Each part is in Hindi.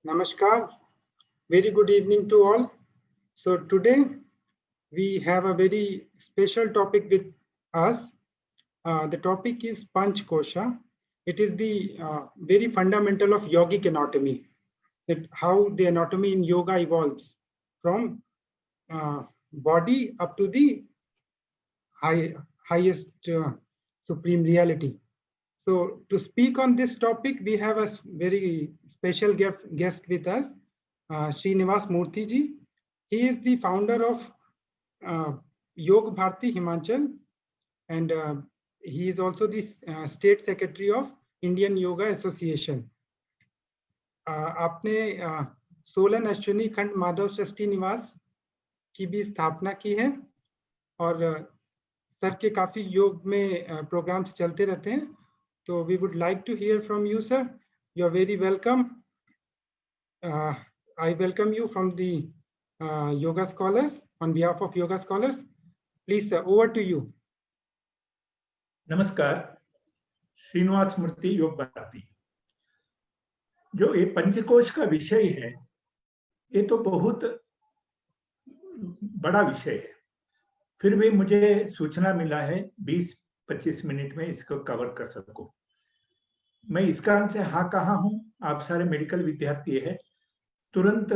Namaskar. Very good evening to all. So today we have a very special topic with us. The topic is Panch Kosha. It is the very fundamental of yogic anatomy, that how the anatomy in yoga evolves from body up to the highest supreme reality. So to speak on this topic, we have a very special guest with us, Srinivas Murthy ji. He is the founder of Yog Bharati Himachal, and he is also the state secretary of Indian Yoga Association. आपने सोलन अश्विनी खंड माधव षष्ठी निवास की भी स्थापना की है और सर के काफी योग में प्रोग्राम्स चलते रहते हैं. So we would like to hear from you, sir. You are very welcome. I welcome you from the Yoga Scholars, on behalf of Yoga Scholars. Please, sir, over to you. नमस्कार. श्रीनिवास मूर्ति योग भारती. जो ये पंचकोश का विषय है, ये तो बहुत बड़ा विषय है. फिर भी मुझे सूचना मिला है 20-25 मिनट में इसको कवर कर सकूं. मैं इस कारण से हाँ कहा हूं, आप सारे मेडिकल विद्यार्थी है, तुरंत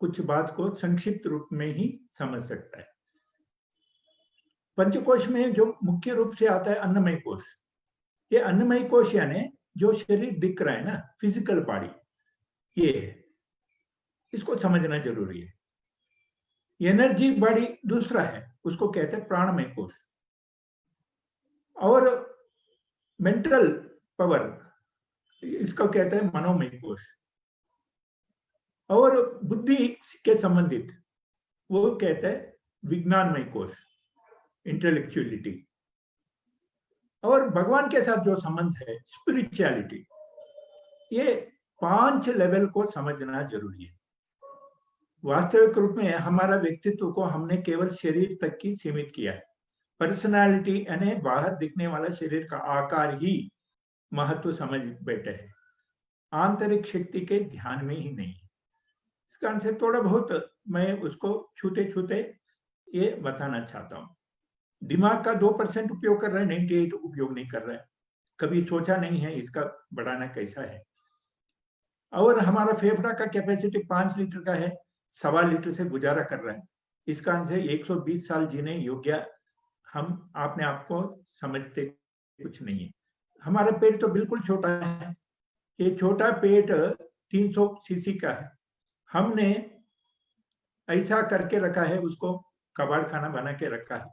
कुछ बात को संक्षिप्त रूप में ही समझ सकता है. पंचकोश में जो मुख्य रूप से आता है अन्नमय कोश. ये अन्नमय कोश यानी जो शरीर दिख रहा है ना, फिजिकल बॉडी, ये है, इसको समझना जरूरी है. एनर्जी बॉडी दूसरा है, उसको कहते हैं प्राणमय कोश. और मेंटल पावर, इसको कहते हैं मनोमय कोश. और बुद्धि के संबंधित वो कहते हैं विज्ञानमय कोश, इंटेलेक्चुअलिटी. और भगवान के साथ जो संबंध है, स्पिरिचुअलिटी. ये 5 लेवल को समझना जरूरी है. वास्तविक रूप में हमारा व्यक्तित्व को हमने केवल शरीर तक ही सीमित किया है. पर्सनालिटी यानी बाहर दिखने वाला शरीर का आकार ही महत्व समझ बैठे हैं, आंतरिक शक्ति के ध्यान में ही नहीं. इस कारण से थोड़ा बहुत मैं उसको छूते छूते ये बताना चाहता हूँ. दिमाग का 2% उपयोग कर रहा है, 98 उपयोग नहीं कर रहा है. कभी सोचा नहीं है इसका बढ़ाना कैसा है. और हमारा फेफड़ा का कैपेसिटी 5 लीटर का है, 1.25 लीटर से गुजारा कर रहा है. इस कारण से 120 साल जीने योग्य हम अपने आप को समझते कुछ नहीं है. हमारा पेट तो बिल्कुल छोटा है. ये छोटा पेट 300 सीसी का है. हमने ऐसा करके रखा है, उसको कबाड़ खाना बना के रखा है.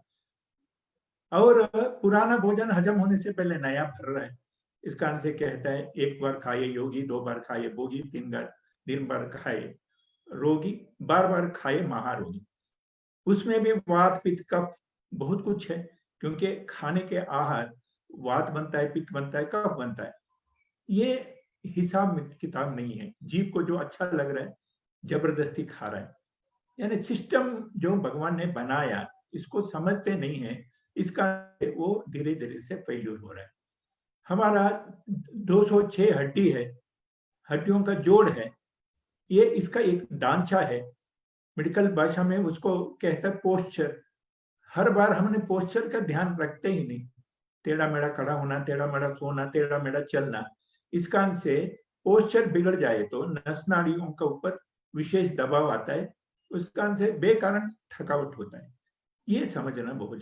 और पुराना भोजन हजम होने से पहले नया भर रहा है. इस कारण से कहता है 1 बार खाए योगी, 2 बार खाए भोगी, 3 बार खाए रोगी, 12 बार खाए महारोगी. उसमें भी वात पित्त कफ बहुत कुछ है, क्योंकि खाने के आहार वात बनता है, पित्त बनता है, कफ बनता है. ये हिसाब किताब नहीं है. जीव को जो अच्छा लग रहा है जबरदस्ती खा रहा है. यानी सिस्टम जो भगवान ने बनाया इसको समझते नहीं है. इसका वो धीरे धीरे से फेल्यूर हो रहा है. हमारा 206 हड्डी है, हड्डियों का जोड़ है. ये इसका एक ढांचा है. मेडिकल भाषा में उसको कहता है पोस्चर. हर बार हमने पोस्चर का ध्यान रखते ही नहीं. टेढ़ा मेढ़ा खड़ा होना, टेढ़ा मेढ़ा सोना, टेढ़ा मेढ़ा चलना. इस कारण से पोस्चर बिगड़ जाए तो नस नाड़ियों के ऊपर विशेष दबाव आता है. उस कारण से बेकारण थकावट होता है. ये समझना बहुत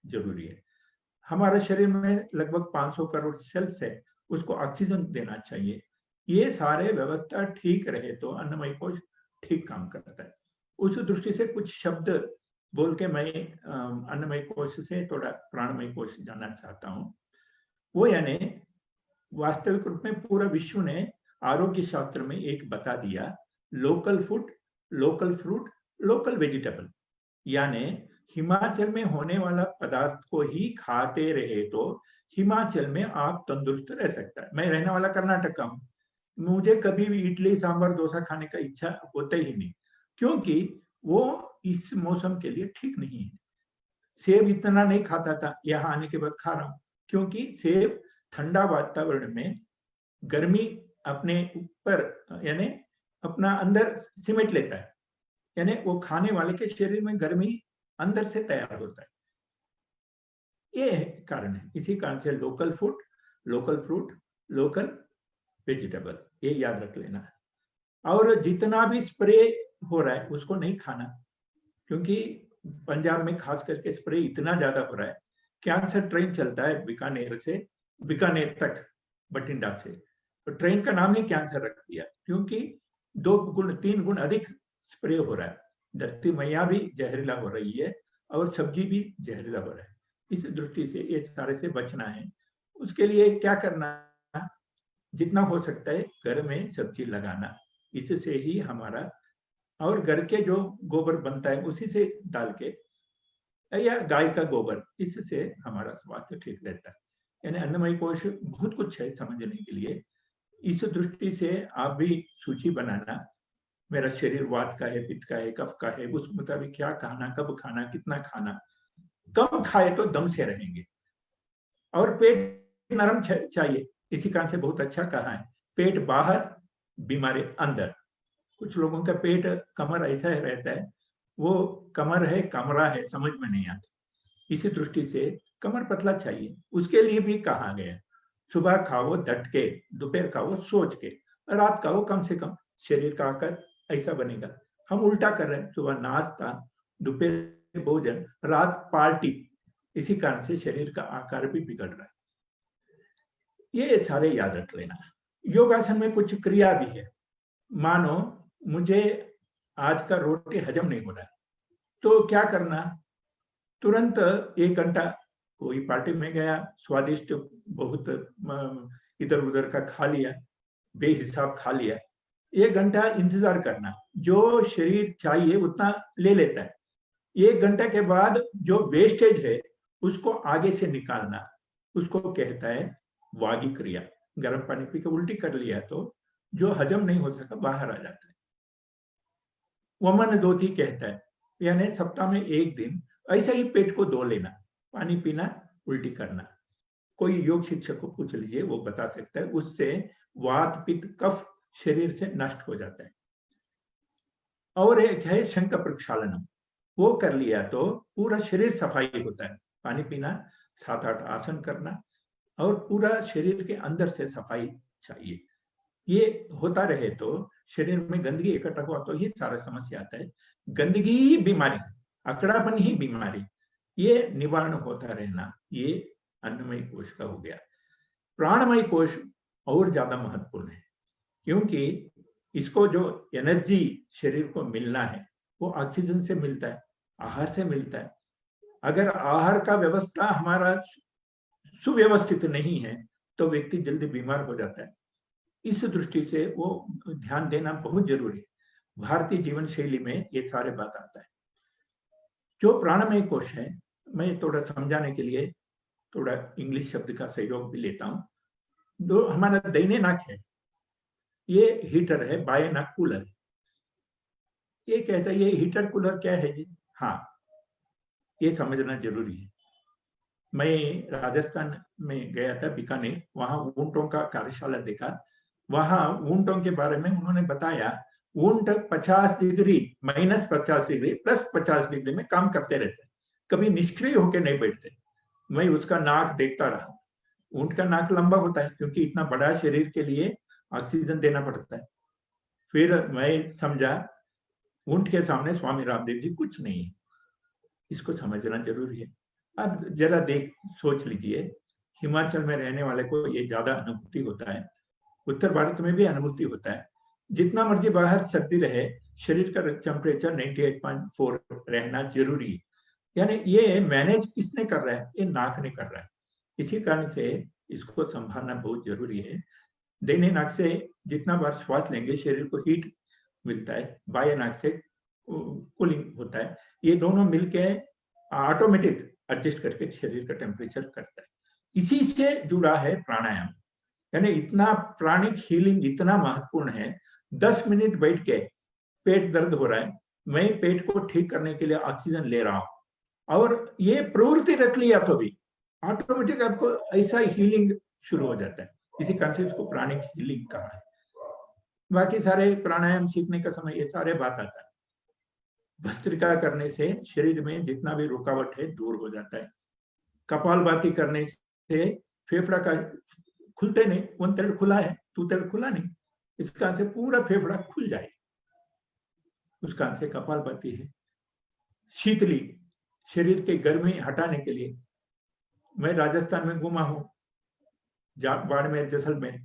जरूरी है. हमारे शरीर में लगभग 500 करोड़ सेल्स है, उसको ऑक्सीजन देना चाहिए. ये सारे व्यवस्था ठीक रहे तो अन्नमय कोश ठीक काम करता है. उस दृष्टि से कुछ शब्द बोल के मैं अन्नमय कोश से थोड़ा प्राणमय कोश जानना चाहता हूँ. वो यानी वास्तविक रूप में पूरा विश्व ने आरोग्य शास्त्र में एक बता दिया, local food, local fruit, local vegetable. यानी हिमाचल में होने वाला पदार्थ को ही खाते रहे तो हिमाचल में आप तंदुरुस्त रह सकता है. मैं रहने वाला कर्नाटक का हूँ. मुझे कभी भी इडली सांभर डोसा खाने का इच्छा होता ही नहीं, क्योंकि वो इस मौसम के लिए ठीक नहीं है. सेब इतना नहीं खाता था, यहाँ आने के बाद खा रहा हूँ, क्योंकि सेब ठंडा वातावरण में गर्मी अपने ऊपर यानी अपना अंदर सिमट लेता है, यानी वो खाने वाले के शरीर में गर्मी अंदर से तैयार होता है। ये कारण है। इसी कारण से local food, local fruit, local vegetable, ये याद रख लेना है। और जितना भी स्प्रे हो रहा है उसको नहीं खाना, क्योंकि पंजाब में खास करके स्प्रे इतना ज्यादा हो रहा है। कैंसर ट्रेन चलता है बीकानेर तक बठिंडा से, तो ट्रेन का नाम ही कैंसर रख दिया, क्योंकि 2 गुण 3 गुण अधिक स्प्रे हो रहा है। धरती मैया भी जहरीला हो रही है और सब्जी भी जहरीला हो रहा है। इस दृष्टि से ये सारे से बचना है। उसके लिए क्या करना, जितना हो सकता है घर में सब्जी लगाना, इससे ही हमारा, और घर के जो गोबर बनता है उसी से डाल के, या गाय का गोबर, इससे हमारा स्वास्थ्य ठीक रहता है। यानी अन्नमय कोश बहुत कुछ है समझने के लिए। इस दृष्टि से आप भी सूची बनाना, मेरा शरीर वात का है, पित्त का है, कफ का है, उस मुताबिक क्या खाना, कब खाना, कितना खाना। कम खाए तो दम से रहेंगे। और पेट नरम चाहिए, इसी कारण से बहुत अच्छा कहा है, पेट बाहर बीमारी अंदर। कुछ लोगों का पेट कमर ऐसा है रहता है, वो कमर है कमरा है समझ में नहीं आता। इसी दृष्टि से कमर पतला चाहिए, उसके लिए भी कहा गया, सुबह खाओ डट के, दोपहर खाओ सोच के, रात खाओ कम से कम, शरीर का आकार ऐसा बनेगा। हम उल्टा कर रहे हैं, सुबह नाश्ता, दोपहर भोजन, रात पार्टी। इसी कारण से शरीर का आकार भी बिगड़ रहा है। ये सारे याद रख लेना। योगासन में कुछ क्रिया भी है। मानो मुझे आज का रोटी हजम नहीं हो रहा है, तो क्या करना, तुरंत 1 घंटा कोई पार्टी में गया, स्वादिष्ट बहुत इधर उधर का खा लिया, बेहिसाब खा लिया, 1 घंटा इंतजार करना, जो शरीर चाहिए उतना ले लेता है। 1 घंटे के बाद जो वेस्टेज है उसको आगे से निकालना, उसको कहता है वागी क्रिया। गर्म पानी पी के उल्टी कर लिया तो जो हजम नहीं हो सका बाहर आ जाता है। वमन दोती कहता है, यानी सप्ताह में 1 दिन ऐसा ही पेट को धो लेना, पानी पीना, उल्टी करना। कोई योग शिक्षक को पूछ लीजिए, वो बता सकता है। उससे वात पित्त कफ शरीर से नष्ट हो जाता है। और एक है शंख प्रक्षालनम, वो कर लिया तो पूरा शरीर सफाई होता है। पानी पीना, 7-8 आसन करना, और पूरा शरीर के अंदर से सफाई चाहिए। ये होता रहे तो शरीर में गंदगी इकट्ठा हुआ तो ये सारा समस्या आता है। गंदगी ही बीमारी, अकड़ापन ही बीमारी, ये निवारण होता रहना, ये अन्नमय कोश का हो गया। प्राणमय कोश और ज्यादा महत्वपूर्ण है, क्योंकि इसको जो एनर्जी शरीर को मिलना है वो ऑक्सीजन से मिलता है, आहार से मिलता है। अगर आहार का व्यवस्था हमारा सुव्यवस्थित नहीं है तो व्यक्ति जल्दी बीमार हो जाता है। इस दृष्टि से वो ध्यान देना बहुत जरूरी है। भारतीय जीवन शैली में ये सारे बात आता है। जो प्राणमय कोश है, मैं थोड़ा समझाने के लिए थोड़ा इंग्लिश शब्द का सहयोग भी लेता हूँ। जो हमारा दाहिने नाक है, ये हीटर है, बाएं नाक कूलर। ये कहता है ये हीटर कूलर क्या है जी? हाँ, ये समझना जरूरी है। मैं राजस्थान में गया था, बीकानेर, वहां ऊंटों का कार्यशाला देखा। वहां ऊंटों के बारे में उन्होंने बताया, ऊंट 50 डिग्री, -50 डिग्री, +50 डिग्री में काम करते रहते हैं, कभी निष्क्रिय होकर नहीं बैठते। मैं उसका नाक देखता रहा। ऊंट का नाक लंबा होता है क्योंकि इतना बड़ा शरीर के लिए ऑक्सीजन देना पड़ता है। फिर मैं समझा ऊंट के सामने स्वामी रामदेव जी कुछ नहीं है। इसको समझना जरूरी है। अब जरा सोच लीजिए, हिमाचल में रहने वाले को ये ज्यादा अनुभूति होता है, उत्तर भारत में भी अनुभूति होता है। जितना मर्जी बाहर सर्दी रहे, शरीर का टेम्परेचर 98.4 रहना जरूरी है। यानी ये मैनेज किसने कर रहा है? ये नाक ने कर रहा है। इसी कारण से इसको संभालना बहुत जरूरी है। दाहिने नाक से जितना बार श्वास लेंगे शरीर को हीट मिलता है, बाएं नाक से कूलिंग होता है। ये दोनों मिलके ऑटोमेटिक एडजस्ट करके शरीर का टेम्परेचर करता है। इसी से जुड़ा है प्राणायाम। यानी इतना प्राणिक हीलिंग इतना महत्वपूर्ण है। 10 मिनट बैठ के, पेट दर्द हो रहा है, मैं पेट को ठीक करने के लिए ऑक्सीजन ले रहा हूं, और ये प्रवृत्ति रख लिया तो भी ऑटोमेटिक आपको ऐसा हीलिंग शुरू हो जाता है। इसी कारण से इसको प्राणिक हीलिंग कहा है। बाकी सारे प्राणायाम सीखने का समय ये सारे बात आता है। भस्त्रिका करने से शरीर में जितना भी रुकावट है दूर हो जाता है। कपालभाति करने से फेफड़ा का खुलते नहीं, वन तरफ खुला है, टू तरफ खुला नहीं, इस कारण से पूरा फेफड़ा खुल जाए, उस कारण से कपालभाति है। शीतली, शरीर के गर्मी हटाने के लिए। मैं राजस्थान में घूमा हूँ, बाड़मेर, जैसलमेर,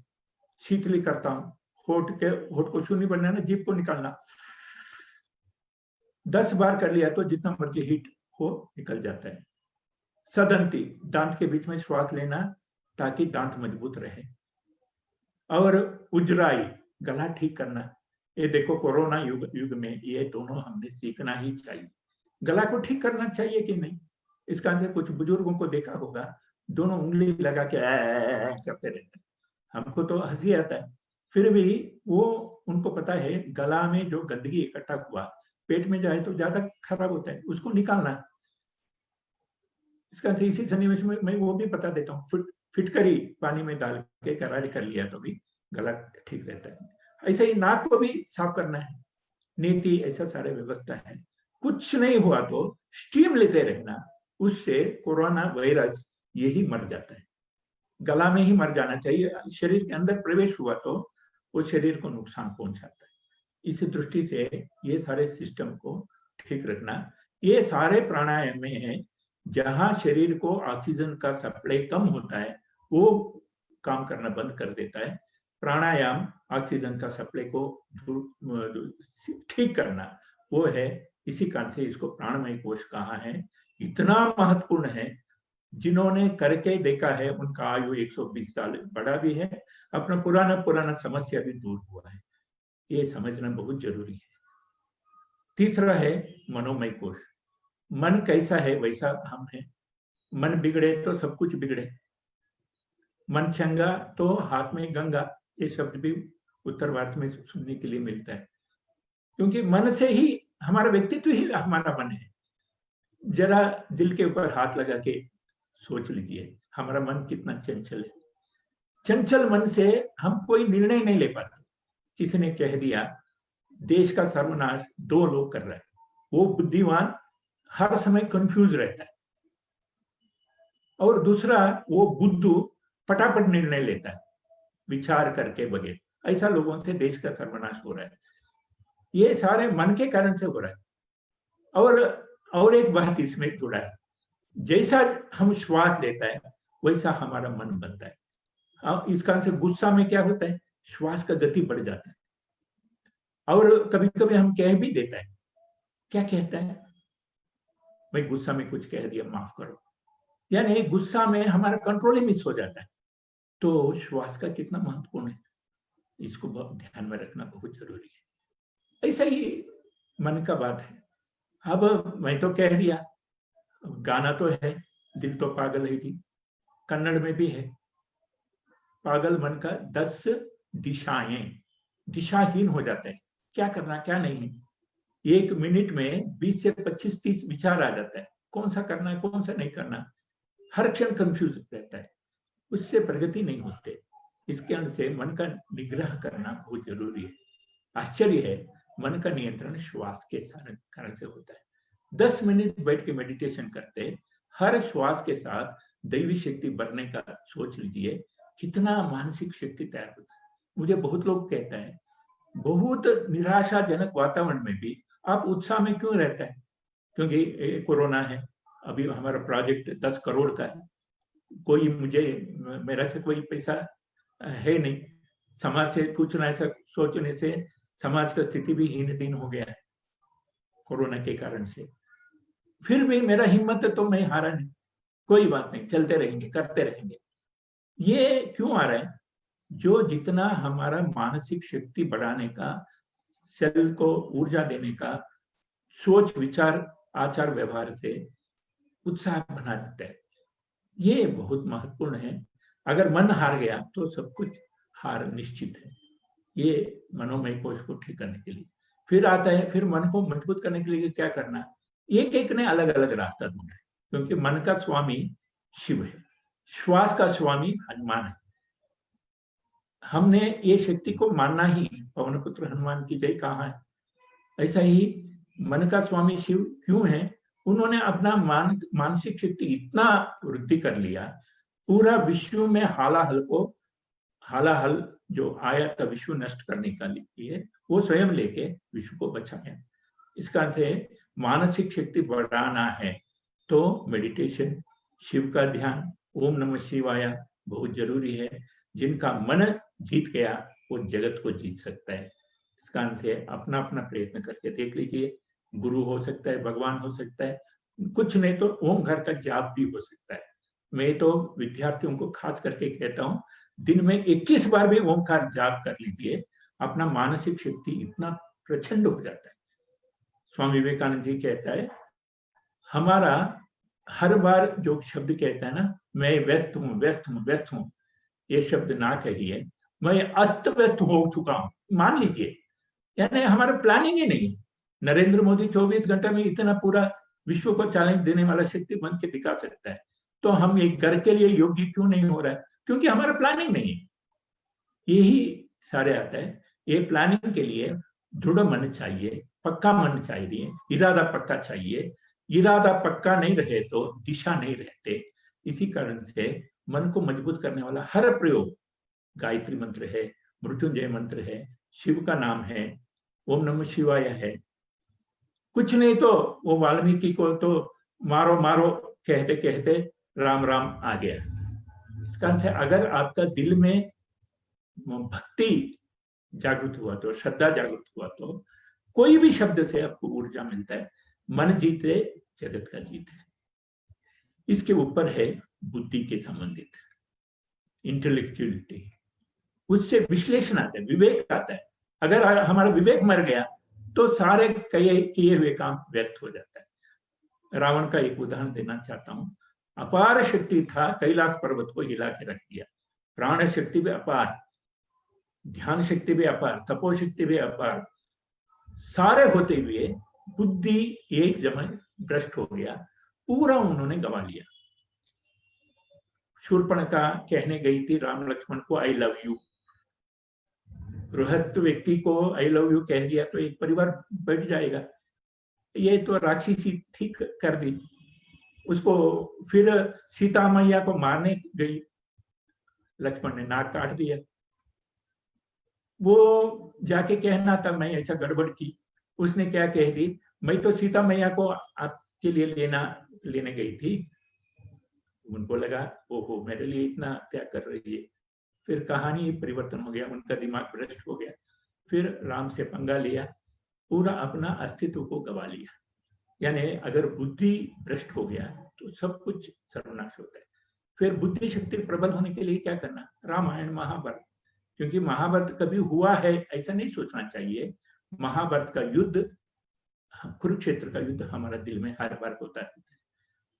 शीतली करता हूँ। होठ को शून्य बनाना, जीभ को निकालना 10 बार कर लिया तो जितना मर्जी हीट हो निकल जाता है। सदंती, दांत के बीच में श्वास लेना ताकि दांत मजबूत रहे। और उजराई, गला ठीक करना। ये देखो कोरोना युग में ये दोनों हमने सीखना ही चाहिए। गला को ठीक करना चाहिए कि नहीं, इस कारण से कुछ बुजुर्गों को देखा होगा, दोनों उंगली लगा के करते रहते हैं। हमको तो हंसी आता है, फिर भी वो उनको पता है गला में जो गंदगी इकट्ठा हुआ पेट में जाए तो ज्यादा खराब होता है, उसको निकालना। इसका इसी सन्निवेश में मैं वो भी बता देता हूँ, फिटकरी पानी में डाल के करारी कर लिया तो भी गला ठीक रहता है। ऐसे ही नाक को भी साफ करना है, नीति, ऐसा सारे व्यवस्था है। कुछ नहीं हुआ तो स्टीम लेते रहना, उससे कोरोना वायरस यही मर जाता है। गला में ही मर जाना चाहिए, शरीर के अंदर प्रवेश हुआ तो वो शरीर को नुकसान पहुंचाता है। इस दृष्टि से ये सारे सिस्टम को ठीक रखना, ये सारे प्राणायाम में है। जहां शरीर को ऑक्सीजन का सप्लाई कम होता है वो काम करना बंद कर देता है। प्राणायाम ऑक्सीजन का सप्लाई को ठीक करना वो है, इसी कारण से इसको प्राणमय कोश कहा है। इतना महत्वपूर्ण है, जिन्होंने करके देखा है उनका आयु 120 साल बड़ा भी है, अपना पुराना समस्या भी दूर हुआ है। ये समझना बहुत जरूरी है। तीसरा है मनोमय कोश। मन कैसा है वैसा हम हैं। मन बिगड़े तो सब कुछ बिगड़े। मन चंगा तो हाथ में गंगा, ये शब्द भी उत्तर भारत में सुनने के लिए मिलता है, क्योंकि मन से ही हमारा व्यक्तित्व ही हमारा मन है। जरा दिल के ऊपर हाथ लगा के सोच लीजिए, हमारा मन कितना चंचल है। चंचल मन से हम कोई निर्णय नहीं ले पाते। किसी ने कह दिया देश का सर्वनाश 2 लोग कर रहे हैं, वो बुद्धिमान हर समय कंफ्यूज रहता है, और दूसरा वो बुद्धू फटाफट निर्णय लेता है विचार करके बगैर। ऐसा लोगों से देश का सर्वनाश हो रहा है। ये सारे मन के कारण से हो रहा है। और एक बात इसमें जुड़ा है, जैसा हम श्वास लेता है वैसा हमारा मन बनता है। इस कारण से गुस्सा में क्या होता है, श्वास का गति बढ़ जाता है। और कभी कभी हम कह भी देता है, क्या कहता है, भाई गुस्सा में कुछ कह दिया माफ करो, यानी गुस्सा में हमारा कंट्रोल ही मिस हो जाता है। तो श्वास का कितना महत्वपूर्ण है, इसको ध्यान में रखना बहुत जरूरी है। ऐसा ही मन का बात है। अब मैं तो कह दिया, गाना तो है दिल तो पागल है थी, कन्नड़ में भी है, पागल मन का 10 दिशाएं, दिशाहीन हो जाते हैं, क्या करना क्या नहीं है। 1 मिनट में 20 से 25-30 विचार आ जाता है, कौन सा करना है कौन सा नहीं करना, हर क्षण कंफ्यूज रहता है, उससे प्रगति नहीं होते। इसके अंत से मन का निग्रह करना बहुत जरूरी है। आश्चर्य है, मन का नियंत्रण श्वास के कारण से होता है। 10 मिनट बैठ के मेडिटेशन करते, हर श्वास के साथ दैवी शक्ति बढ़ने का सोच लीजिए, कितना मानसिक शक्ति तैयार होता है। मुझे बहुत लोग कहते हैं बहुत निराशाजनक वातावरण में भी आप उत्साह में क्यों रहता है, क्योंकि कोरोना है, अभी हमारा प्रोजेक्ट 10 करोड़ का है, कोई मेरा से कोई पैसा है नहीं, समाज से पूछना, ऐसा सोचने से समाज का स्थिति भी हीन दिन हो गया है कोरोना के कारण से। फिर भी मेरा हिम्मत है तो मैं हारा नहीं, कोई बात नहीं, चलते रहेंगे, करते रहेंगे। ये क्यों आ रहा है, जो जितना हमारा मानसिक शक्ति बढ़ाने का, सेल को ऊर्जा देने का, सोच विचार आचार व्यवहार से उत्साह बना देता है, ये बहुत महत्वपूर्ण है। अगर मन हार गया तो सब कुछ हार निश्चित है। ये मनोमय कोश को ठीक करने के लिए फिर आता है, फिर मन को मजबूत करने के लिए क्या करना, एक एक ने अलग अलग रास्ता ढूंढा है, क्योंकि मन का स्वामी शिव है, श्वास का स्वामी हनुमान है। हमने ये शक्ति को मानना ही, पवन पुत्र हनुमान की जय कहा है। ऐसा ही मन का स्वामी शिव क्यों है, उन्होंने अपना मानसिक शक्ति इतना वृद्धि कर लिया, पूरा विश्व में हालाहल जो आया था विश्व नष्ट करने का लिए, वो स्वयं लेके विश्व को बचाया। इस कारण से मानसिक शक्ति बढ़ाना है तो मेडिटेशन, शिव का ध्यान, ओम नमः शिवाय बहुत जरूरी है। जिनका मन जीत गया वो जगत को जीत सकता है। इस कारण से अपना अपना प्रयत्न करके देख लीजिए। गुरु हो सकता है, भगवान हो सकता है, कुछ नहीं तो ओमकार का जाप भी हो सकता है। मैं तो विद्यार्थियों को खास करके कहता हूँ, दिन में 21 बार भी ओमकार जाप कर लीजिए, अपना मानसिक शक्ति इतना प्रचंड हो जाता है। स्वामी विवेकानंद जी कहता है, हमारा हर बार जो शब्द कहता है ना, मैं व्यस्त हूं व्यस्त हूं व्यस्त हूं, ये शब्द ना कहिए, मैं अस्त व्यस्त हो चुका हूं, मान लीजिए। यानी हमारा प्लानिंग ही नहीं। नरेंद्र मोदी 24 घंटे में इतना पूरा विश्व को चैलेंज देने वाला शक्ति बन के दिखा सकता है, तो हम एक घर के लिए योग्य क्यों नहीं हो रहा है? क्योंकि हमारा प्लानिंग नहीं है। यही सारे आता है। ये प्लानिंग के लिए दृढ़ मन चाहिए, पक्का मन चाहिए, इरादा पक्का चाहिए। इरादा पक्का नहीं रहे तो दिशा नहीं रहते। इसी कारण से मन को मजबूत करने वाला हर प्रयोग, गायत्री मंत्र है, मृत्युंजय मंत्र है, शिव का नाम है, ओम नमः शिवाय है, कुछ नहीं तो वो वाल्मीकि को तो मारो मारो कहते कहते राम राम आ गया। इस कारण से अगर आपका दिल में भक्ति जागृत हुआ तो, श्रद्धा जागृत हुआ तो, कोई भी शब्द से आपको ऊर्जा मिलता है। मन जीते जगत का जीत है। इसके ऊपर है बुद्धि के संबंधित इंटेलेक्चुअलिटी, उससे विश्लेषण आता है, विवेक आता है। अगर हमारा विवेक मर गया तो सारे किए हुए काम व्यर्थ हो जाता है। रावण का एक उदाहरण देना चाहता हूं। अपार शक्ति था, कैलाश पर्वत को हिला के रख दिया। प्राण शक्ति भी अपार, ध्यान शक्ति भी अपार, तपो शक्ति भी अपार, सारे होते हुए बुद्धि एक जमन भ्रष्ट हो गया, पूरा उन्होंने गवा लिया। शूर्पणखा कहने गई थी राम लक्ष्मण को आई लव यू। गृहस्थ व्यक्ति को आई लव यू कह दिया तो एक परिवार बैठ जाएगा। ये तो राक्षसी ठीक कर दी उसको। फिर सीता मैया को मारने गई, लक्ष्मण ने नाक काट दिया। वो जाके कहना था मैं ऐसा गड़बड़ की, उसने क्या कह दी, मैं तो सीता मैया को आपके लिए लेने गई थी। उनको लगा ओहो मेरे लिए इतना त्याग कर रही है। फिर कहानी परिवर्तन हो गया, उनका दिमाग भ्रष्ट हो गया। फिर राम से पंगा लिया, पूरा अपना अस्तित्व को गवा लिया। यानी अगर बुद्धि भ्रष्ट हो गया तो सब कुछ सर्वनाश होता है। फिर बुद्धि शक्ति प्रबल होने के लिए क्या करना, रामायण महाभारत। क्योंकि महाभारत कभी हुआ है ऐसा नहीं सोचना चाहिए। महाभारत का युद्ध, कुरुक्षेत्र का युद्ध हमारा दिल में हर बार होता है।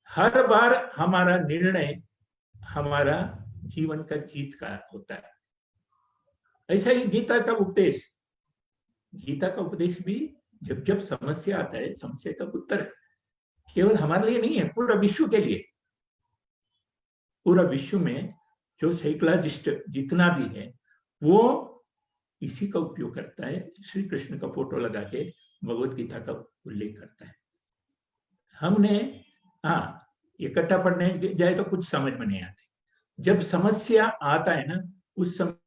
हर बार हमारा निर्णय हमारा जीवन का जीत का होता है। ऐसा ही गीता का उपदेश, गीता का उपदेश भी जब जब समस्या आता है, समस्या का उत्तर केवल हमारे लिए नहीं है, पूरा विश्व के लिए। पूरा विश्व में जो साइकोलॉजिस्ट जितना भी है वो इसी का उपयोग करता है। श्री कृष्ण का फोटो लगा के भगवत गीता का उल्लेख करता है। हमने हाँ इकट्ठा पढ़ने जाए तो कुछ समझ में नहीं आती। जब समस्या आता है ना, उस समय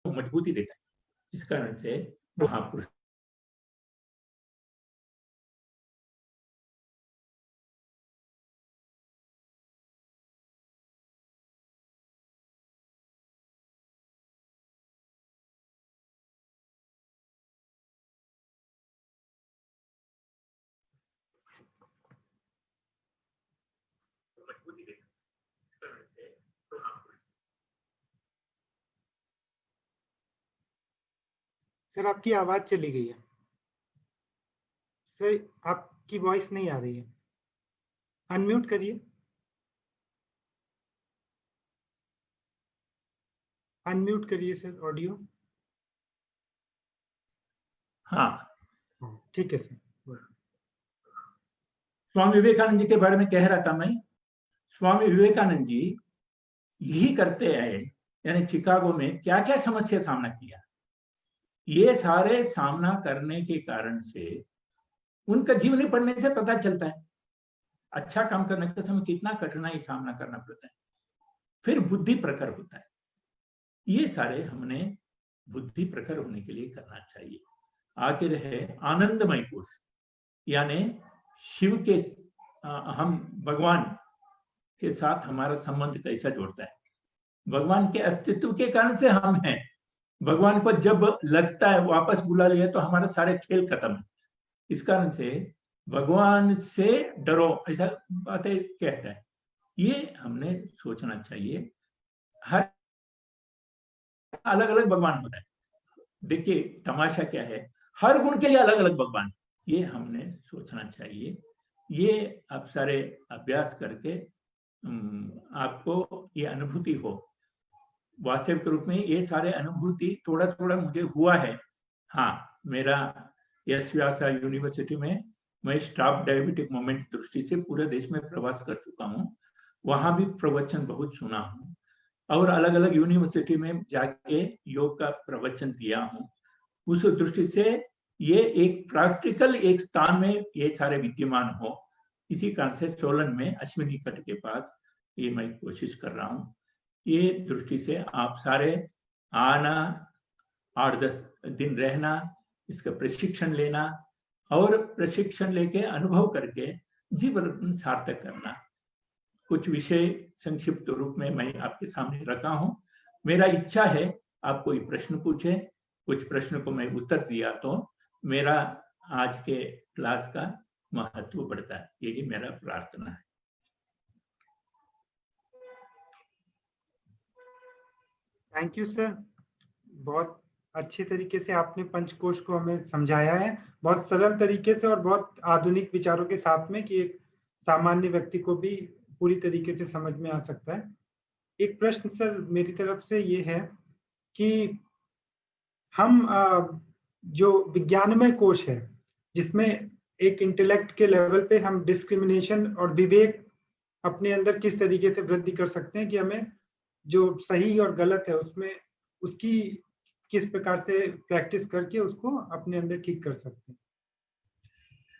मजबूती देता है। इस कारण से महापुरुष मजबूती देता है। इस कारण से महापुरुष सर आपकी आवाज चली गई है सर, आपकी वॉइस नहीं आ रही है। अनम्यूट करिए। अनम्यूट करिए सर ऑडियो। हाँ, ठीक है सर। स्वामी विवेकानंद जी के बारे में कह रहा था मैं। स्वामी विवेकानंद जी यही करते आए, यानी चिकागो में क्या क्या समस्या सामना किया, ये सारे सामना करने के कारण से उनका जीवनी पढ़ने से पता चलता है अच्छा काम करने के समय कितना कठिनाई सामना करना पड़ता है, फिर बुद्धि प्रखर होता है। ये सारे हमने बुद्धि प्रखर होने के लिए करना चाहिए। आगे रहे आनंदमय कोश, यानी शिव के हम भगवान के साथ हमारा संबंध कैसा जोड़ता है। भगवान के अस्तित्व के कारण से हम हैं। भगवान को जब लगता है वापस बुला लिया तो हमारे सारे खेल खत्म है। इस कारण से भगवान से डरो, ऐसा बातें कहता है। ये हमने सोचना चाहिए। हर अलग अलग भगवान होता है। देखिए तमाशा क्या है, हर गुण के लिए अलग अलग भगवान, ये हमने सोचना चाहिए। ये आप सारे अभ्यास करके आपको ये अनुभूति हो। वास्तविक रूप में ये सारे अनुभूति थोड़ा थोड़ा मुझे हुआ है। हाँ, मेरा यश व्यासा यूनिवर्सिटी में मैं स्टाफ डायबिटिक मूवमेंट दृष्टि से पूरे देश में प्रवास कर चुका हूँ। वहां भी प्रवचन बहुत सुना हूँ और अलग अलग यूनिवर्सिटी में जाके योग का प्रवचन दिया हूँ। उस दृष्टि से ये एक प्रैक्टिकल एक स्थान में ये सारे विद्यमान हो, इसी कारण से सोलन में अश्विनी कट के पास ये मैं कोशिश कर रहा हूँ। ये दृष्टि से आप सारे आना, 8-10 दिन रहना, इसका प्रशिक्षण लेना और प्रशिक्षण लेके अनुभव करके जीवन सार्थक करना। कुछ विषय संक्षिप्त रूप में मैं आपके सामने रखा हूँ। मेरा इच्छा है आप कोई प्रश्न पूछे, कुछ प्रश्न को मैं उत्तर दिया तो मेरा आज के क्लास का महत्व बढ़ता है। यही मेरा प्रार्थना है। थैंक यू सर, बहुत अच्छे तरीके से आपने पंचकोश को हमें समझाया है, बहुत सरल तरीके से और बहुत आधुनिक विचारों के साथ में कि एक सामान्य व्यक्ति को भी पूरी तरीके से समझ में आ सकता है। एक प्रश्न सर मेरी तरफ से ये है कि हम जो विज्ञानमय कोश है, जिसमें एक इंटेलेक्ट के लेवल पे हम डिस्क्रिमिनेशन और विवेक अपने अंदर किस तरीके से वृद्धि कर सकते हैं कि हमें जो सही और गलत है उसमें उसकी किस प्रकार से प्रैक्टिस करके उसको अपने अंदर ठीक कर सकते हैं।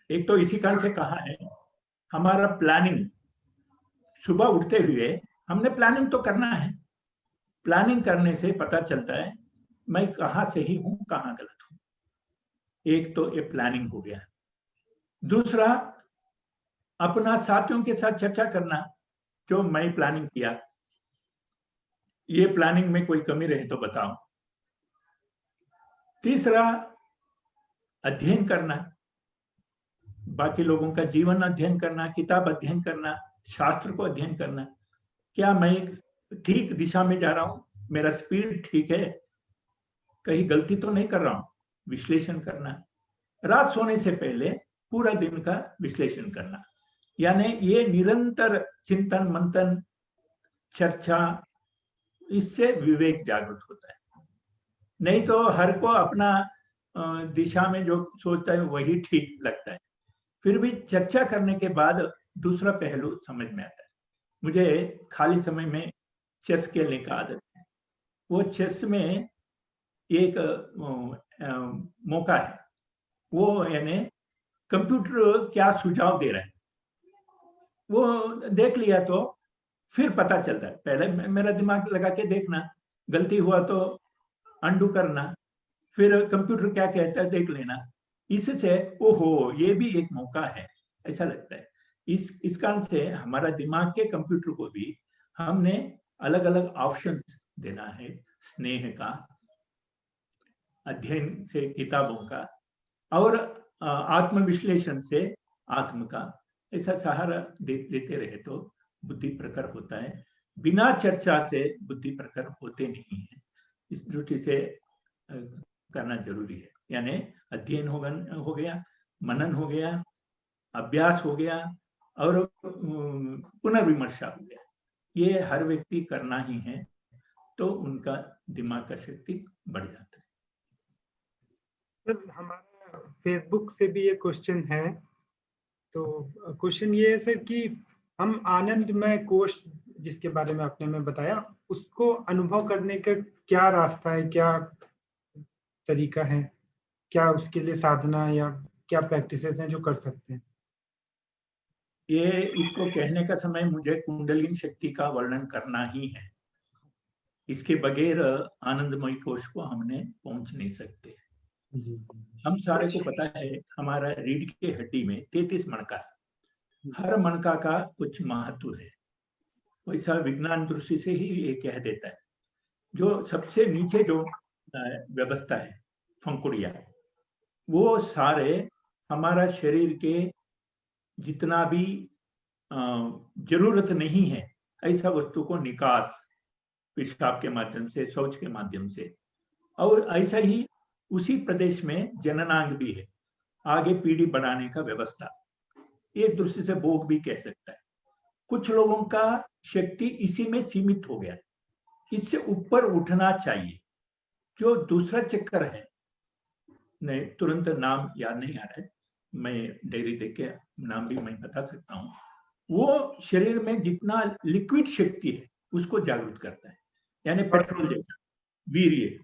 एक तो इसी कारण से कहा है हमारा प्लानिंग, सुबह उठते हुए हमने प्लानिंग तो करना है। प्लानिंग करने से पता चलता है मैं कहाँ सही हूँ कहाँ गलत हूँ। एक तो ये प्लानिंग हो गया। दूसरा, अपना साथियों के साथ चर्चा करना, जो मैं प्लानिंग किया, ये प्लानिंग में कोई कमी रहे तो बताओ। तीसरा, अध्ययन करना, बाकी लोगों का जीवन अध्ययन करना, किताब अध्ययन करना, शास्त्र को अध्ययन करना। क्या मैं ठीक दिशा में जा रहा हूं, मेरा स्पीड ठीक है, कहीं गलती तो नहीं कर रहा हूं, विश्लेषण करना। रात सोने से पहले पूरा दिन का विश्लेषण करना, यानी ये निरंतर चिंतन मंथन चर्चा, इससे विवेक जागृत होता है। नहीं तो हर को अपना दिशा में जो सोचता है वही ठीक लगता है। फिर भी चर्चा करने के बाद दूसरा पहलू समझ में आता है। मुझे खाली समय में चेस खेलने का आदत है। वो चेस में एक मौका है, वो यानी कंप्यूटर क्या सुझाव दे रहा है वो देख लिया तो फिर पता चलता है। पहले मेरा दिमाग लगा के देखना, गलती हुआ तो अंडू करना, फिर कंप्यूटर क्या कहता है देख लेना। इससे ओहो ये भी एक मौका है ऐसा लगता है। इस कारण से हमारा दिमाग के कंप्यूटर को भी हमने अलग अलग ऑप्शंस देना है। स्नेह का, अध्ययन से किताबों का, और आत्मविश्लेषण से आत्म का, ऐसा सहारा देते रहे तो बुद्धि प्रखर होता है। बिना चर्चा से बुद्धि प्रखर होते नहीं है। इस दृष्टि से करना जरूरी है। यानी अध्ययन हो गया, मनन हो गया, अभ्यास हो गया और पुनर्विमर्शा हो गया। ये हर व्यक्ति करना ही है, तो उनका दिमाग का शक्ति बढ़ जाता है। सर हमारा फेसबुक से भी ये क्वेश्चन है, तो क्वेश्चन ये है सर कि हम आनंदमय कोश जिसके बारे में आपने हमें बताया, उसको अनुभव करने का क्या रास्ता है, क्या तरीका है, क्या उसके लिए साधना या क्या प्रैक्टिसेस हैं जो कर सकते हैं? ये इसको कहने का समय मुझे कुंडलिनी शक्ति का वर्णन करना ही है। इसके बगैर आनंदमय कोश को हमने पहुंच नहीं सकते। जी। हम सारे को पता है हमारा रीढ़ की हड्डी में 33 मणका है। हर मणका का कुछ महत्व है। वैसा विज्ञान दृष्टि से ही ये कह देता है। जो सबसे नीचे जो व्यवस्था है फंकुड़िया, वो सारे हमारा शरीर के जितना भी जरूरत नहीं है ऐसा वस्तु को निकास पेशाब के माध्यम से, शौच के माध्यम से, और ऐसा ही उसी प्रदेश में जननांग भी है, आगे पीढ़ी बढ़ाने का व्यवस्था। एक दृष्टि से भोग भी कह सकता है। कुछ लोगों का शक्ति इसी में सीमित हो गया, इससे ऊपर उठना चाहिए। जो दूसरा चक्कर है, नहीं तुरंत नाम याद नहीं आ रहा है, मैं डायरी देख के नाम भी मैं बता सकता हूँ। वो शरीर में जितना लिक्विड शक्ति है उसको जागृत करता है, यानी पेट्रोल जैसा वीर्य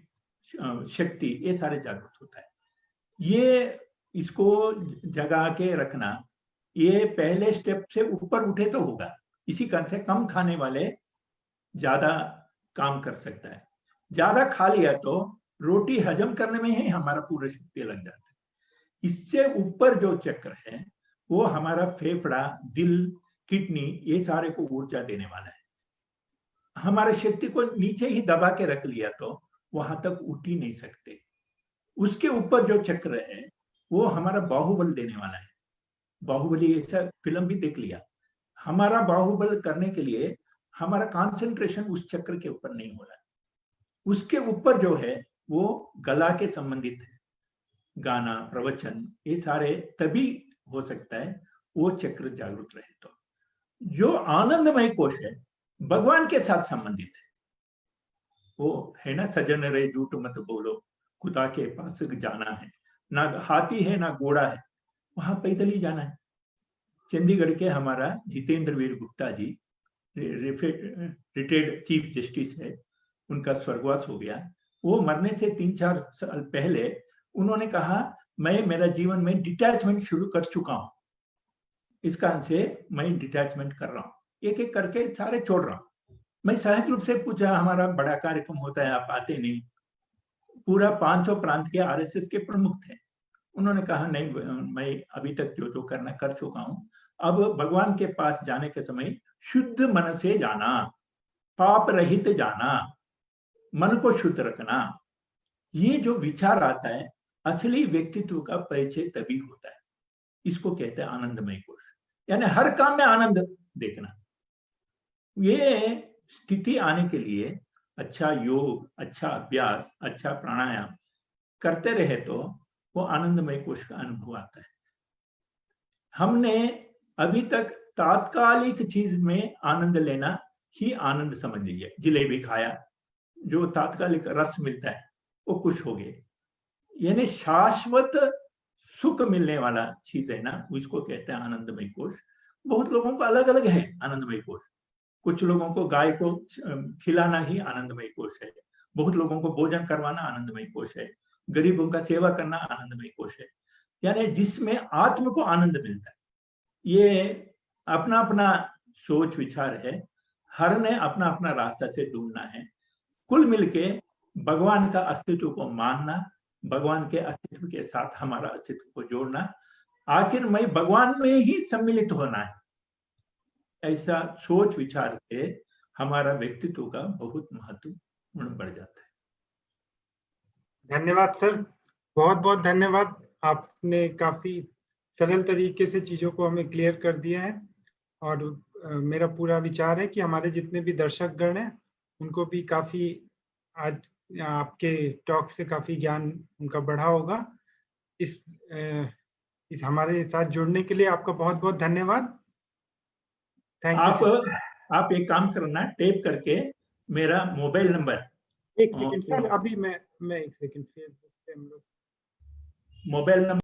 शक्ति, ये सारे जागृत होता है। ये इसको जगा के रखना, ये पहले स्टेप से ऊपर उठे तो होगा। इसी कारण से कम खाने वाले ज्यादा काम कर सकता है। ज्यादा खा लिया तो रोटी हजम करने में ही हमारा पूरा शक्ति लग जाता है। इससे ऊपर जो चक्र है वो हमारा फेफड़ा, दिल, किडनी, ये सारे को ऊर्जा देने वाला है। हमारे शक्ति को नीचे ही दबा के रख लिया तो वहां तक उठ ही नहीं सकते। उसके ऊपर जो चक्र है वो हमारा बाहुबल देने वाला है। बाहुबली ऐसा फिल्म भी देख लिया। हमारा बाहुबल करने के लिए हमारा कंसंट्रेशन उस चक्र के ऊपर नहीं हो रहा है। उसके ऊपर जो है वो गला के संबंधित है। गाना, प्रवचन, ये सारे तभी हो सकता है वो चक्र जागृत रहे तो। जो आनंदमय कोश है भगवान के साथ संबंधित है। वो है ना, सजन रे झूठ मत बोलो, खुदा के पास जाना है, ना हाथी है ना घोड़ा है, वहां पैदल ही जाना है। चंडीगढ़ के हमारा जितेंद्र वीर Gupta ji, retired chief justice है, उनका स्वर्गवास हो गया। वो मरने से 3-4 साल पहले उन्होंने कहा, मैं मेरा जीवन में डिटैचमेंट शुरू कर चुका हूं, इस कारण से मैं डिटैचमेंट कर रहा हूँ, एक एक करके सारे छोड़ रहा हूँ। मैं सहज रूप से पूछा, हमारा बड़ा कार्यक्रम होता है, आप आते नहीं। पूरा 500 प्रांत के आरएसएस के प्रमुख थे। उन्होंने कहा, नहीं, मैं अभी तक जो जो करना कर चुका हूं, अब भगवान के पास जाने के समय शुद्ध मन से जाना, पाप रहित जाना, मन को शुद्ध रखना। ये जो विचार आता है, असली व्यक्तित्व का परिचय तभी होता है। इसको कहते हैं आनंदमय कोश, यानी हर काम में आनंद देखना। ये स्थिति आने के लिए अच्छा योग, अच्छा अभ्यास, अच्छा प्राणायाम करते रहे तो वो आनंदमय कोश का अनुभव आता है। हमने अभी तक तात्कालिक चीज में आनंद लेना ही आनंद समझ लिया। जलेबी खाया, जो तात्कालिक रस मिलता है, वो खुश हो गए। यानी शाश्वत सुख मिलने वाला चीज है ना, उसको कहते हैं आनंदमय कोश। बहुत लोगों को अलग अलग है आनंदमय कोश। कुछ लोगों को गाय को खिलाना ही आनंदमय कोश है, बहुत लोगों को भोजन करवाना आनंदमय कोश है, गरीबों का सेवा करना आनंदमय कोश है। यानी जिसमें आत्म को आनंद मिलता है। ये अपना अपना सोच विचार है, हर ने अपना अपना रास्ता से ढूंढना है। कुल मिलके भगवान का अस्तित्व को मानना, भगवान के अस्तित्व के साथ हमारा अस्तित्व को जोड़ना, आखिर में भगवान में ही सम्मिलित होना है। ऐसा सोच विचार से हमारा व्यक्तित्व का बहुत महत्व बढ़ जाता है। धन्यवाद सर, बहुत बहुत धन्यवाद। आपने काफी सरल तरीके से चीजों को हमें क्लियर कर दिया है, और मेरा पूरा विचार है कि हमारे जितने भी दर्शक गण हैं उनको भी काफी आज आपके टॉक से काफी ज्ञान उनका बढ़ा होगा। इस हमारे साथ जुड़ने के लिए आपका बहुत बहुत धन्यवाद। Thank you. आप एक काम करना, टेप करके मेरा मोबाइल नंबर, एक सेकंड सर, अभी मैं एक सेकंड, फेसबुक से हम लोग मोबाइल नंबर